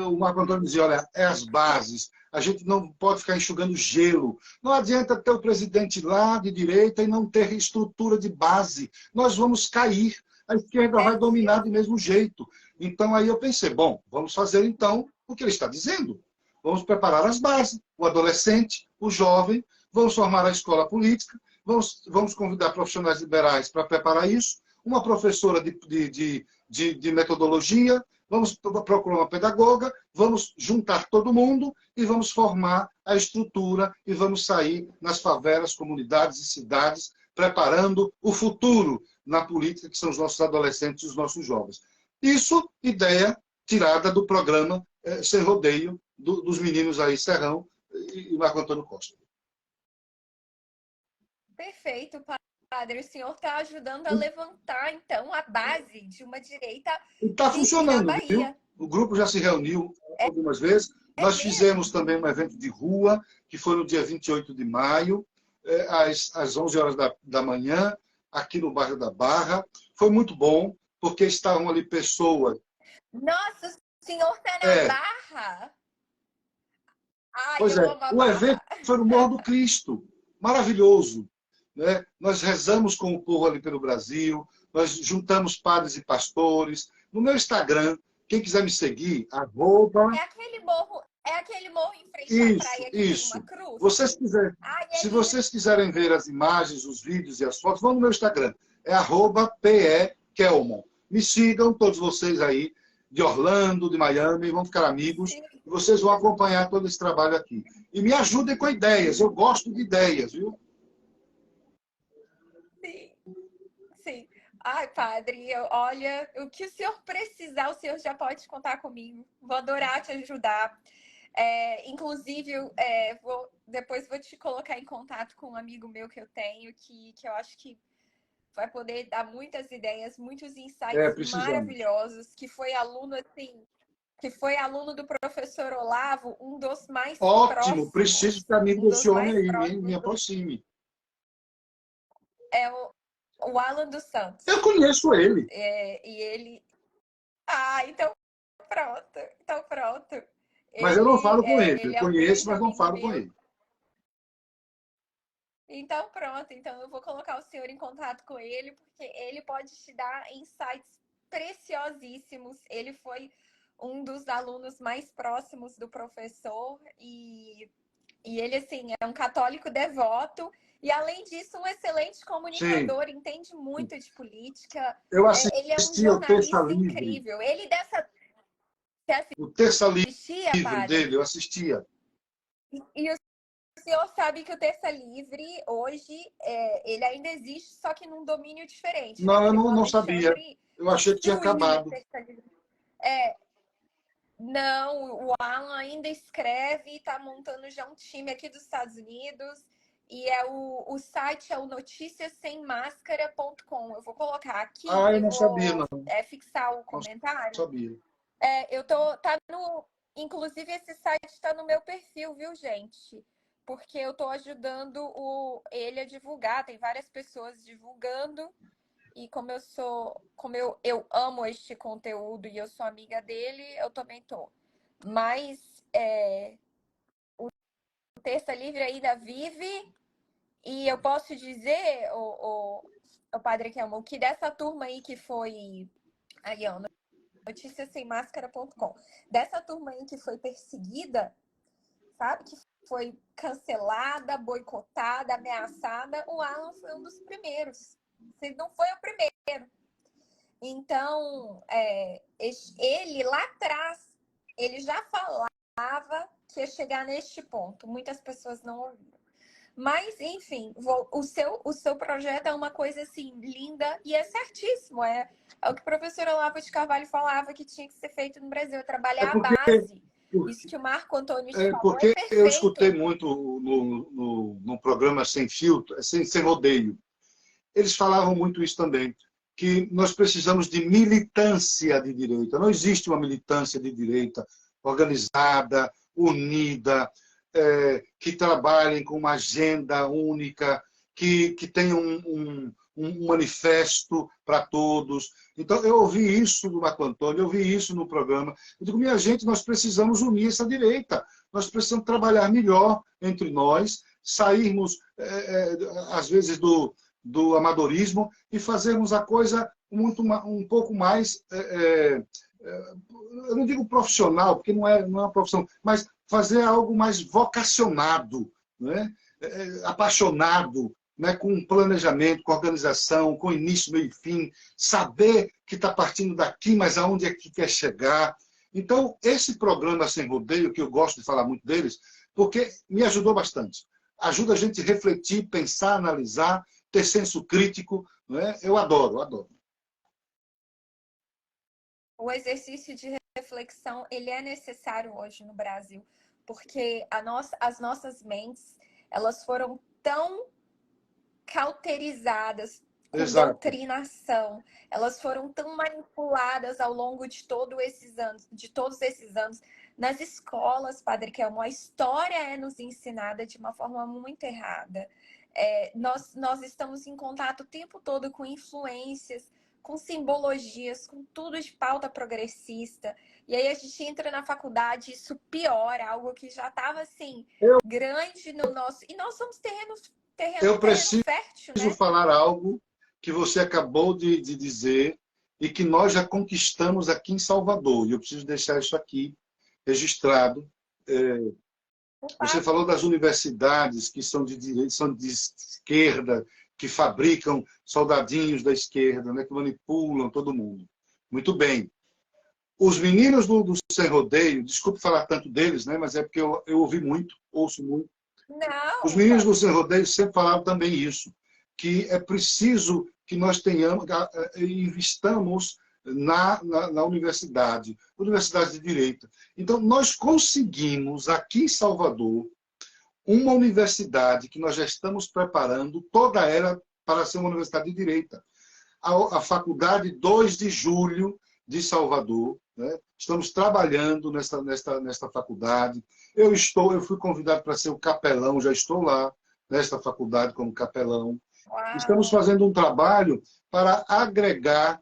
o Marco Antônio dizia, olha, é as bases, a gente não pode ficar enxugando gelo. Não adianta ter o presidente lá de direita e não ter estrutura de base. Nós vamos cair, a esquerda vai dominar do mesmo jeito. Então aí eu pensei, bom, vamos fazer então o que ele está dizendo. Vamos preparar as bases, o adolescente, o jovem, vamos formar a escola política, vamos convidar profissionais liberais para preparar isso, uma professora de metodologia, vamos procurar uma pedagoga, vamos juntar todo mundo e vamos formar a estrutura e vamos sair nas favelas, comunidades e cidades, preparando o futuro na política, que são os nossos adolescentes e os nossos jovens. Isso, ideia tirada do programa Sem Rodeio, dos meninos aí, Serrão e Marco Antônio Costa. Perfeito, padre. O senhor está ajudando a levantar, então, a base de uma direita está funcionando, viu? O grupo já se reuniu algumas vezes. Nós fizemos também um evento de rua, que foi no dia 28 de maio, às 11 horas da manhã, aqui no bairro da Barra. Foi muito bom, porque estavam ali pessoas... Nossa, senhor tá na É, Barra? Ai, pois eu é. amo a O evento Barra. foi no Morro do Cristo. Maravilhoso. Né? Nós rezamos com o povo ali pelo Brasil, nós juntamos padres e pastores. No meu Instagram, quem quiser me seguir, arroba. É aquele morro em frente à Isso, praia que tem uma isso. cruz? Vocês quiserem, Ai, é se lindo. vocês quiserem ver as imagens, os vídeos e as fotos, vão no meu Instagram. É arroba PE Kelmon. Me sigam, todos vocês aí, de Orlando, de Miami, vão ficar amigos. Sim, E vocês vão acompanhar todo esse trabalho aqui. E me ajudem com ideias. Eu gosto de ideias, viu? sim, sim. Ai, padre, olha, o que o senhor precisar, o senhor já pode contar comigo. Vou adorar te ajudar. Inclusive, depois vou te colocar em contato com um amigo meu que eu tenho, que eu acho que vai poder dar muitas ideias, muitos É, insights precisamos. maravilhosos, que foi aluno do professor Olavo, um dos mais Ótimo, preciso próximos, de amigo um desse dos homem mais aí, me próximos aproxime. é o Alan dos Eu Santos. conheço ele, E ele. Ah, então pronto. Então pronto. mas eu não falo com ele. Eu Ele é um conheço, grande mas não amigo falo com meu. ele. Então pronto. Então eu vou colocar o senhor em contato com ele, porque ele pode te dar insights preciosíssimos. Ele foi um dos alunos mais próximos do professor e ele, assim, é um católico devoto e, além disso, um excelente Sim, comunicador, entende muito de política. eu Ele é um assisti ao Terça jornalista Livre. incrível. Ele dessa... Você O Terça assistia, Livre padre? dele, eu assistia. E o senhor sabe que o Terça Livre, hoje, ele ainda existe, só que num domínio diferente, né? Não, eu Porque o não sabia. Alexandre Eu achei que tinha destruiu o acabado. Terça Livre. É, Não, o Alan ainda escreve e está montando já um time aqui dos Estados Unidos. E o site é o noticiassemmascara.com. Eu vou colocar aqui Ah, eu e não sabia, vou não. fixar o Não comentário. sabia. Tá no. Inclusive, esse site está no meu perfil, viu, gente? Porque eu estou ajudando ele a divulgar. Tem várias pessoas divulgando. E como eu amo este conteúdo e eu sou amiga dele, eu também tô. Mas o Terça Livre ainda vive e eu posso dizer, o Padre Kelmo, que dessa turma aí que foi aí, ó, noticiasemmáscara.com, dessa turma aí que foi perseguida, sabe? Que foi cancelada, boicotada, ameaçada, o Alan foi um dos primeiros. Se não foi o primeiro. Então, ele lá atrás, ele já falava que ia chegar neste ponto. Muitas pessoas não ouviram. Mas, enfim, o seu projeto é uma coisa assim, linda e é certíssimo. É o que o professor Olavo de Carvalho falava que tinha que ser feito no Brasil, é É trabalhar a porque, base. Isso que o Marco Antônio te falou é porque eu escutei perfeito. muito no programa Sem Filtro, sem rodeio. Eles falavam muito isso também, que nós precisamos de militância de direita. Não existe uma militância de direita organizada, unida, que trabalhem com uma agenda única, que tenham um manifesto para todos. Então, eu ouvi isso do Marco Antônio, eu ouvi isso no programa. Eu digo, minha gente, nós precisamos unir essa direita. Nós precisamos trabalhar melhor entre nós, sairmos, às vezes, do amadorismo e fazermos a coisa um pouco mais, eu não digo profissional, porque não é uma profissão, mas fazer algo mais vocacionado, né? Apaixonado, né? Com planejamento, com organização, com início, meio e fim, saber que está partindo daqui, mas aonde é que quer chegar. Então, esse programa Sem Rodeio, que eu gosto de falar muito deles, porque me ajudou bastante. Ajuda a gente a refletir, pensar, analisar, ter senso crítico, não é? Eu adoro, adoro. O exercício de reflexão, ele é necessário hoje no Brasil, porque as nossas mentes, elas foram tão cauterizadas com Exato. doutrinação, elas foram tão manipuladas ao longo de todos esses anos. Nas escolas, Padre Kelmo, a história é nos ensinada de uma forma muito errada. Nós estamos em contato o tempo todo com influências, com simbologias, com tudo de pauta progressista. E aí a gente entra na faculdade, isso piora, algo que já estava assim, grande no nosso. E nós somos Eu terreno preciso fértil, né? falar algo que você acabou de dizer e que nós já conquistamos aqui em Salvador. E eu preciso deixar isso aqui registrado. Você Opa, falou das universidades que são de direita, são de esquerda, que fabricam soldadinhos da esquerda, né, que manipulam todo mundo. Muito bem. Os meninos do Sem Rodeio, desculpe falar tanto deles, né, mas é porque eu ouvi muito, ouço muito. Os não, meninos do pode. Sem Rodeio sempre falaram também isso, que é preciso que nós tenhamos, investamos na universidade, universidade de direito. Então, nós conseguimos, aqui em Salvador, uma universidade que nós já estamos preparando toda ela para ser uma universidade de direita. A Faculdade 2 de Julho de Salvador, né? Estamos trabalhando nesta faculdade. Eu fui convidado para ser o capelão, já estou lá nesta faculdade como capelão. Estamos Uau! fazendo um trabalho para agregar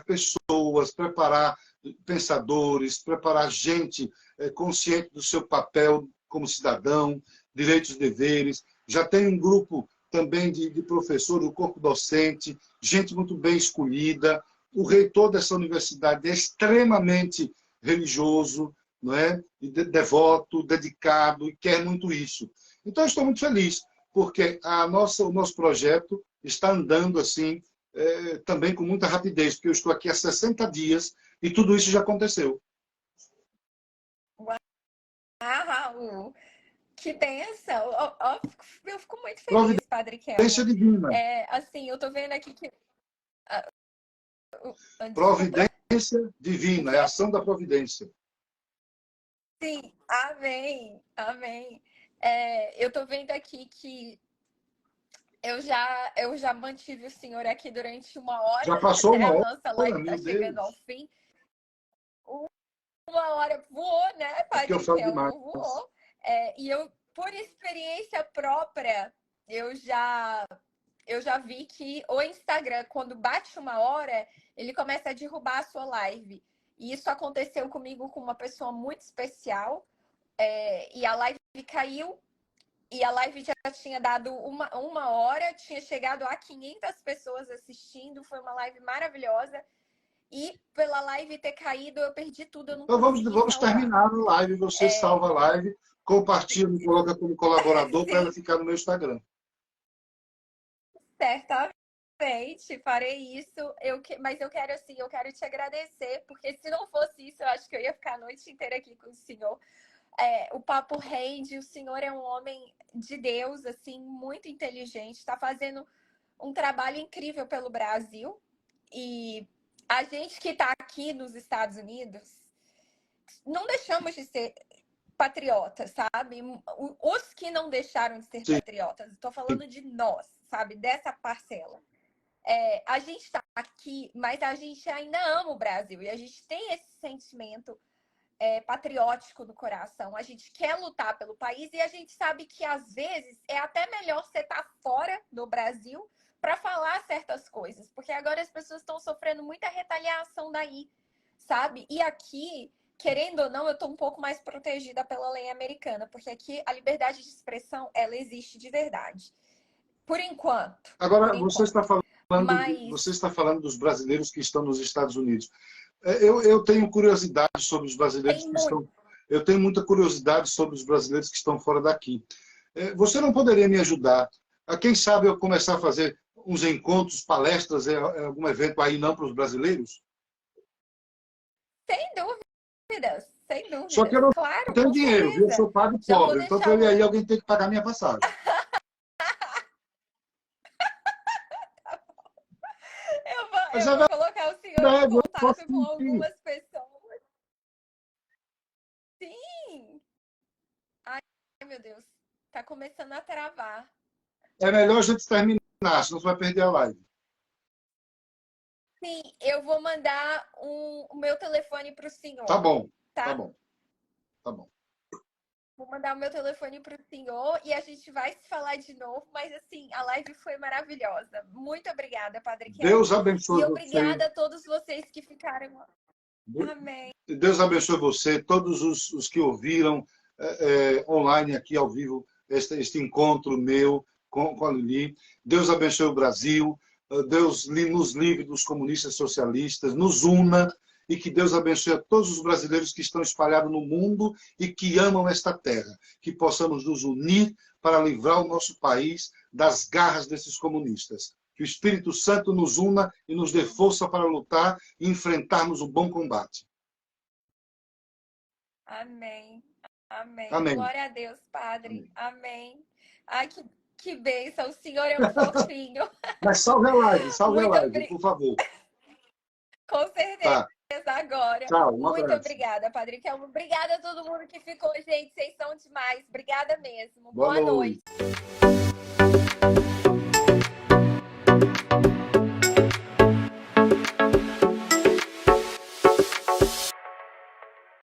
pessoas, preparar pensadores, preparar gente consciente do seu papel como cidadão, direitos e deveres. Já tem um grupo também de professores, do corpo docente, gente muito bem escolhida. O reitor dessa universidade é extremamente religioso, não é? E devoto, dedicado, e quer muito isso. Então, eu estou muito feliz, porque o nosso projeto está andando assim, também com muita rapidez, porque eu estou aqui há 60 dias e tudo isso já aconteceu. Uau! Que benção! Eu fico muito feliz, Padre Providência Kelmo. divina. Assim, eu tô vendo aqui que. Desculpa, Providência o divina, é a quê? ação da providência. Sim, amém, amém. Eu tô vendo aqui que eu já mantive o senhor aqui durante 1 hora, Já passou né? uma A nossa hora, live tá meu chegando ao Deus. fim. 1 hora voou, né, É porque eu Padre falo demais. Kelmo? Voou. E eu, por experiência própria, eu já eu já vi que o Instagram, quando bate 1 hora, ele começa a derrubar a sua live. E isso aconteceu comigo com uma pessoa muito especial. E a live caiu. E a live já tinha dado 1 hora, tinha chegado a 500 pessoas assistindo. Foi uma live maravilhosa. E pela live ter caído, eu perdi tudo, eu não Então consegui vamos salvar. terminar a live. Você salva a live, compartilha, me coloca como colaborador para ela Sim, ficar no meu Instagram. certamente farei isso. Mas eu quero assim, eu quero te agradecer, porque se não fosse isso, eu acho que eu ia ficar a noite inteira aqui com o senhor. O papo rende, o senhor é um homem de Deus, assim, muito inteligente, está fazendo um trabalho incrível pelo Brasil. E a gente que está aqui nos Estados Unidos, não deixamos de ser patriotas, sabe? Os que não deixaram de ser Sim. patriotas, estou falando de nós, sabe? Dessa parcela. A gente está aqui, mas a gente ainda ama o Brasil e a gente tem esse sentimento patriótico no coração. A gente quer lutar pelo país e a gente sabe que às vezes é até melhor você estar fora do Brasil para falar certas coisas, porque agora as pessoas estão sofrendo muita retaliação daí, sabe? E aqui, querendo ou não, eu estou um pouco mais protegida pela lei americana, porque aqui a liberdade de expressão ela existe de verdade. Por enquanto, Agora, por enquanto. você Mas está falando dos brasileiros que estão nos Estados Unidos. Eu tenho curiosidade sobre os brasileiros tem que muito. estão. Eu tenho muita curiosidade sobre os brasileiros que estão fora daqui. Você não poderia me ajudar? Quem sabe eu começar a fazer uns encontros, palestras, algum evento aí não para os brasileiros? Sem dúvidas, sem Só que dúvidas. eu não Claro, tenho com dinheiro, viu? Eu certeza. sou padre Já vou pobre. Então, deixar para eu ir aí, o. alguém tem que pagar minha passagem. Eu vou, Mas eu é vou colocar o senhor em verdade, eu posso contato com mentir. algumas pessoas. Sim! Ai, meu Deus. Tá começando a travar. É melhor a gente terminar, senão você vai perder a live. Sim, eu vou mandar o meu telefone pro Tá senhor, bom, tá tá? bom, tá bom. Vou mandar o meu telefone para o senhor e a gente vai se falar de novo. Mas, assim, a live foi maravilhosa. Muito obrigada, Padre Deus Kelmo. abençoe E você. obrigada a todos vocês que ficaram. Amém. Deus abençoe você, todos os que ouviram online aqui ao vivo este encontro meu com a Lili. Deus abençoe o Brasil. Deus nos livre dos comunistas socialistas, nos una e que Deus abençoe a todos os brasileiros que estão espalhados no mundo e que amam esta terra. Que possamos nos unir para livrar o nosso país das garras desses comunistas. Que o Espírito Santo nos una e nos dê força para lutar e enfrentarmos o bom combate. Amém. Amém. Amém. Glória a Deus, Padre. Amém. Amém. Ai, que bênção. O senhor é um fofinho. Mas salve a live, por favor. Com certeza. Tá. Agora. Tchau, Muito obrigada, Padre Kelmo. Obrigada a todo mundo que ficou, gente. Vocês são demais. Obrigada mesmo. Boa noite.